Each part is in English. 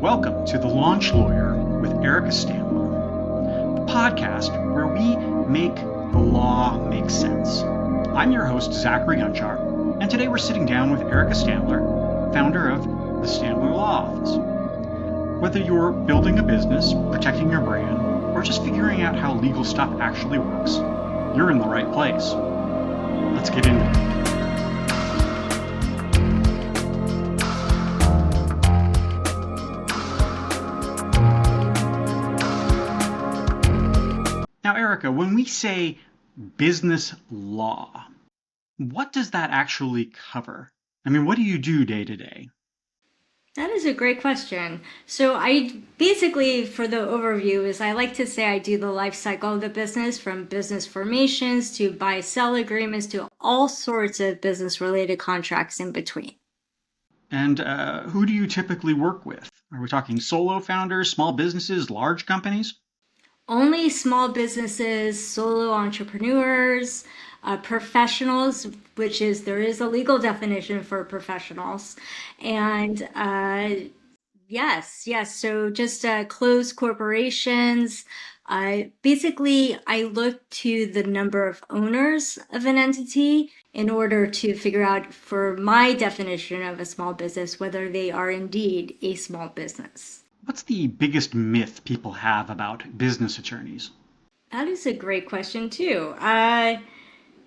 Welcome to The Launch Lawyer with Erica Stambler, the podcast where we make the law make sense. I'm your host, Zachary Gunchar, and today we're sitting down with Erica Stambler, founder of the Stambler Law Office. Whether you're building a business, protecting your brand, or just figuring out how legal stuff actually works, you're in the right place. Let's get into it. Now, Erica, when we say business law, what does that actually cover? I mean, what do you do day to day? That is a great question. So I basically, for the overview, is I like to say I do the life cycle of the business from business formations to buy-sell agreements to all sorts of business-related contracts in between. And who do you typically work with? Are we talking solo founders, small businesses, large companies? Only small businesses, solo entrepreneurs, professionals, which is there is a legal definition for professionals, and yes. So just closed corporations. Basically, I look to the number of owners of an entity in order to figure out, for my definition of a small business, whether they are indeed a small business. What's the biggest myth people have about business attorneys? That is a great question, too.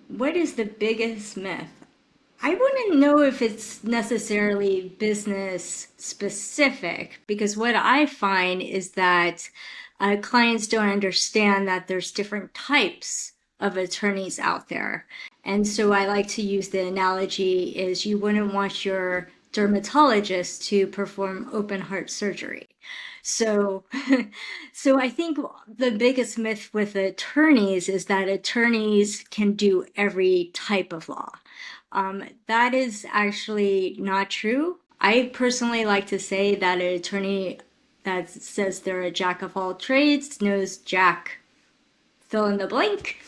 What is the biggest myth? I wouldn't know if it's necessarily business specific because what I find is that clients don't understand that there's different types of attorneys out there. And so I like to use the analogy is you wouldn't want your dermatologist to perform open heart surgery. So, so I think the biggest myth with attorneys is that attorneys can do every type of law. That is actually not true. I personally like to say that an attorney that says they're a jack of all trades knows jack, fill in the blank.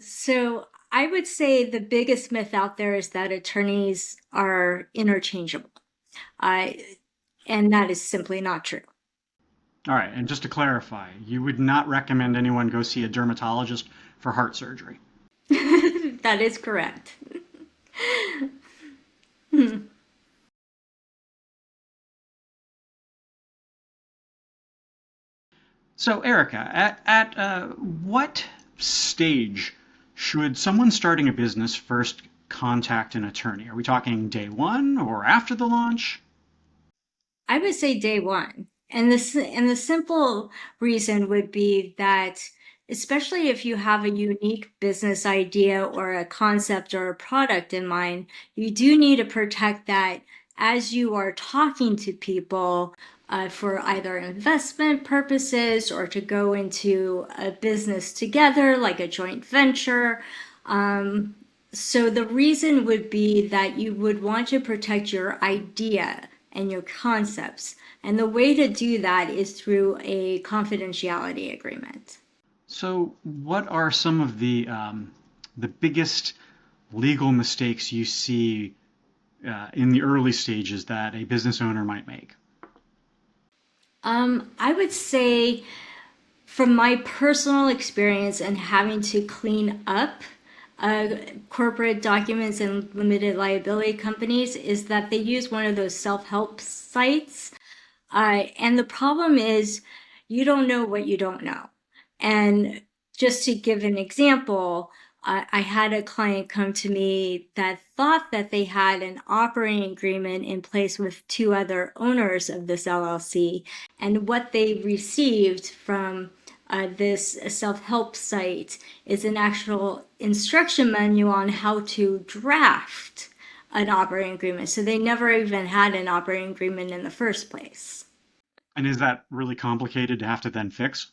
So I would say the biggest myth out there is that attorneys are interchangeable. Uh, and that is simply not true. All right, and just to clarify, you would not recommend anyone go see a dermatologist for heart surgery. That is correct. So, Erica, at what stage should someone starting a business first contact an attorney? Are we talking day one or after the launch? I would say day one. And the simple reason would be that especially if you have a unique business idea or a concept or a product in mind, you do need to protect that as you are talking to people for either investment purposes or to go into a business together, like a joint venture. So the reason would be that you would want to protect your idea and your concepts. And the way to do that is through a confidentiality agreement. So, what are some of the biggest legal mistakes you see in the early stages that a business owner might make? I would say from my personal experience and having to clean up uh, corporate documents and limited liability companies is that they use one of those self-help sites. And the problem is you don't know what you don't know. And just to give an example, I had a client come to me that thought that they had an operating agreement in place with two other owners of this LLC. And what they received from this self-help site is an actual instruction manual on how to draft an operating agreement. So they never even had an operating agreement in the first place. And is that really complicated to have to then fix?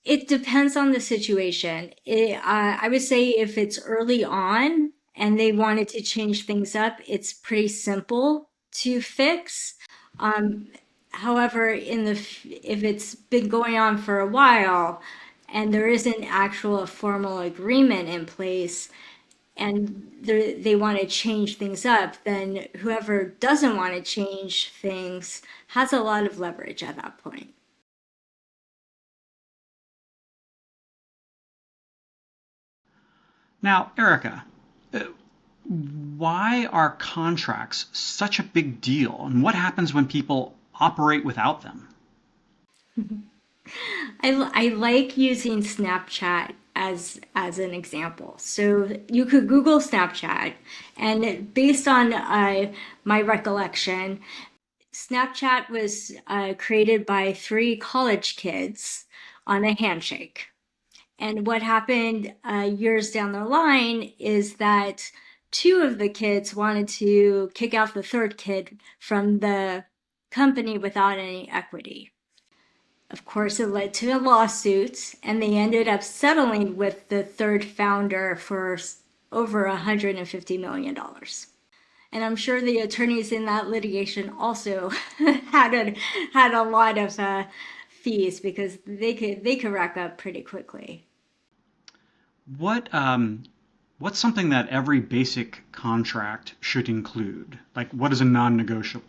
It depends on the situation. I would say if it's early on and they wanted to change things up, it's pretty simple to fix. Um, However, if it's been going on for a while and there isn't actual formal agreement in place, and they want to change things up, then whoever doesn't want to change things has a lot of leverage at that point. Now, Erica, why are contracts such a big deal, and what happens when people operate without them? I like using Snapchat as an example. So you could Google Snapchat, and based on my recollection, Snapchat was created by three college kids on a handshake. And what happened years down the line is that two of the kids wanted to kick out the third kid from the company without any equity. Of course, it led to a lawsuit, and they ended up settling with the third founder for over $150 million. And I'm sure the attorneys in that litigation also had a lot of fees because they could rack up pretty quickly. What what's something that every basic contract should include? Like, what is a non-negotiable?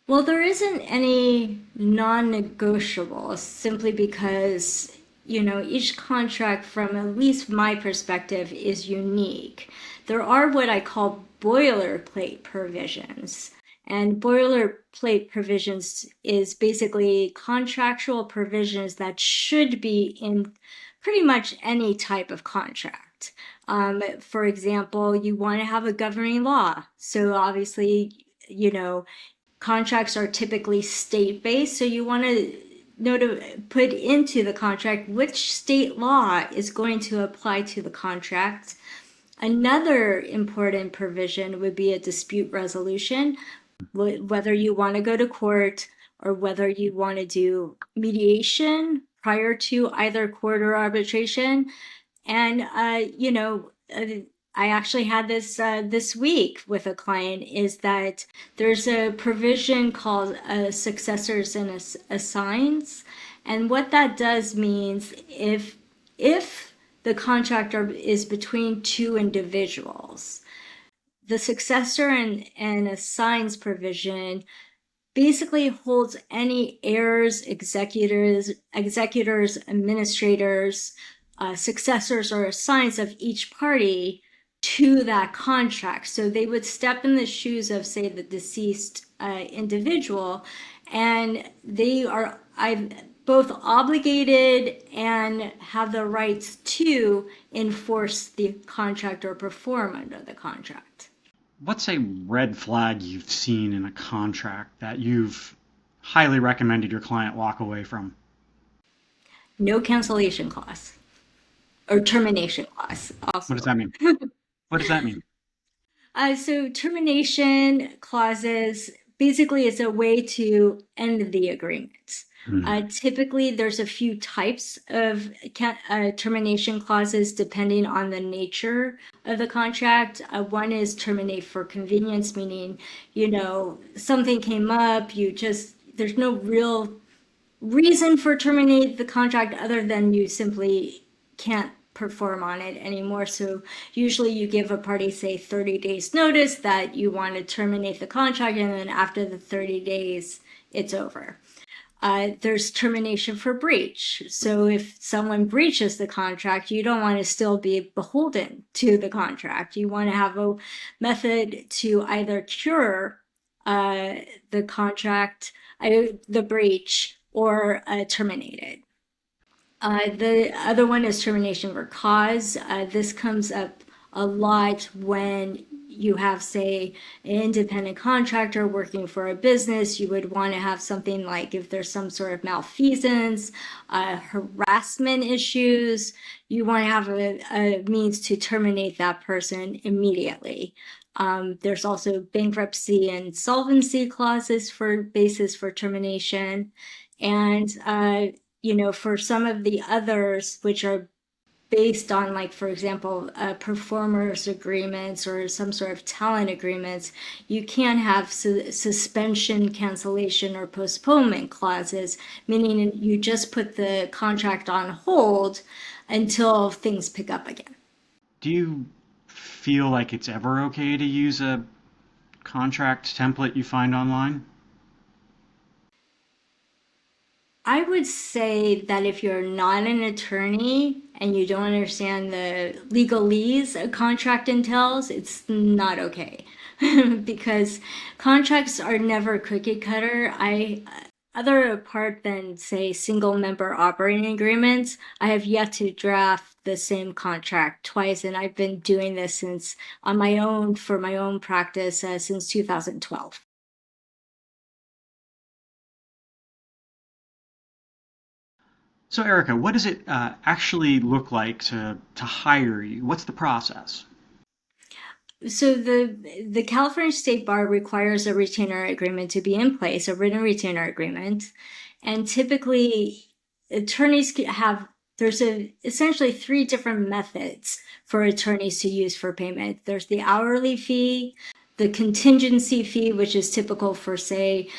Well, there isn't any non-negotiable simply because, each contract from at least my perspective is unique. There are what I call boilerplate provisions. And boilerplate provisions is basically contractual provisions that should be in pretty much any type of contract. For example, you want to have a governing law. So obviously, contracts are typically state-based, so you want to know to put into the contract which state law is going to apply to the contract. Another important provision would be a dispute resolution, whether you want to go to court or whether you want to do mediation prior to either court or arbitration. And I actually had this week with a client is that there's a provision called successors and assigns, and what that does means if the contractor is between two individuals, the successor and assigns provision basically holds any heirs, executors, administrators, successors, or assigns of each party to that contract. So they would step in the shoes of, say, the deceased individual, and they are both obligated and have the rights to enforce the contract or perform under the contract. What's a red flag you've seen in a contract that you've highly recommended your client walk away from? No cancellation clause or termination clause What also. does that mean? What does that mean? So termination clauses basically is a way to end the agreement. Typically, there's a few types of termination clauses depending on the nature of the contract. One is terminate for convenience, meaning, something came up, there's no real reason for terminate the contract other than you simply can't perform on it anymore. So usually you give a party, say, 30 days notice that you want to terminate the contract, and then after the 30 days, it's over. There's termination for breach. So if someone breaches the contract, you don't want to still be beholden to the contract. You want to have a method to either cure the contract, the breach, or terminate it. The other one is termination for cause. This comes up a lot when you have, say, an independent contractor working for a business. You would want to have something like if there's some sort of malfeasance, harassment issues, you want to have a means to terminate that person immediately. There's also bankruptcy and solvency clauses for basis for termination. And for some of the others, which are based on, like, for example, performers agreements or some sort of talent agreements, you can have suspension, cancellation, or postponement clauses, meaning you just put the contract on hold until things pick up again. Do you feel like it's ever okay to use a contract template you find online? I would say that if you're not an attorney and you don't understand the legalese a contract entails, it's not okay. Because contracts are never cookie cutter. Other apart than say single member operating agreements, I have yet to draft the same contract twice, and I've been doing this since on my own for my own practice since 2012. So, Erica, what does it actually look like to hire you? What's the process? So the California State Bar requires a retainer agreement to be in place, a written retainer agreement, and typically attorneys have essentially three different methods for attorneys to use for payment. There's the hourly fee, the contingency fee, which is typical for, say,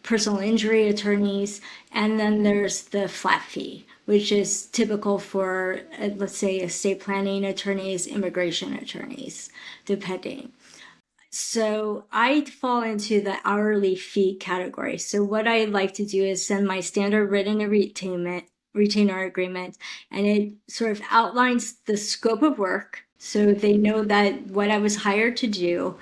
personal injury attorneys, and then there's the flat fee, which is typical for, let's say, estate planning attorneys, immigration attorneys, depending. So I fall into the hourly fee category. So what I like to do is send my standard written retainer agreement, and it sort of outlines the scope of work so they know that what I was hired to do.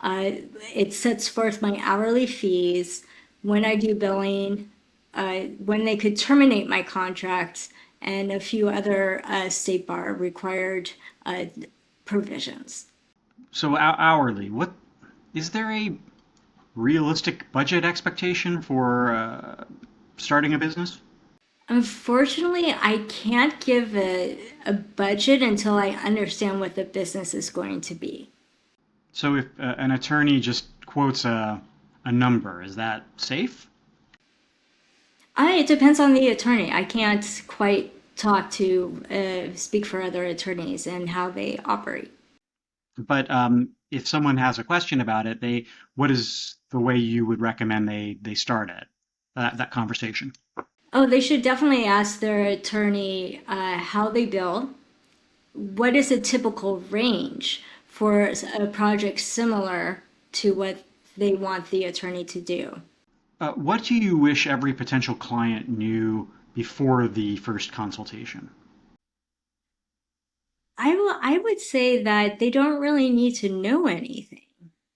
It sets forth my hourly fees, when I do billing, when they could terminate my contract, and a few other state bar required provisions. So, hourly, what is there a realistic budget expectation for starting a business? Unfortunately, I can't give a budget until I understand what the business is going to be. So, if an attorney just quotes a number, is that safe? It depends on the attorney. I can't quite speak for other attorneys and how they operate. But if someone has a question about it, what is the way you would recommend they start it, that conversation? Oh, they should definitely ask their attorney how they bill. What is a typical range for a project similar to what they want the attorney to do? What do you wish every potential client knew before the first consultation? I would say that they don't really need to know anything.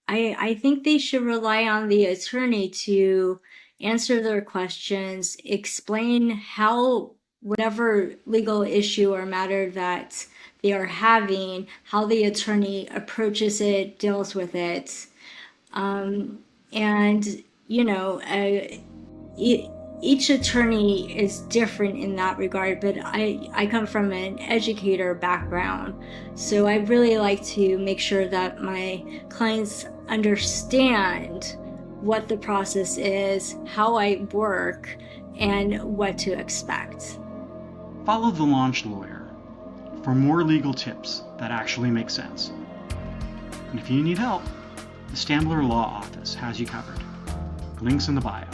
I think they should rely on the attorney to answer their questions, explain how whatever legal issue or matter that they are having, how the attorney approaches it, deals with it. And, you know, e- each attorney is different in that regard, but I come from an educator background. So I really like to make sure that my clients understand what the process is, how I work, and what to expect. Follow the Launch Lawyer for more legal tips that actually make sense. And if you need help, the Stambler Law Office has you covered. Links in the bio.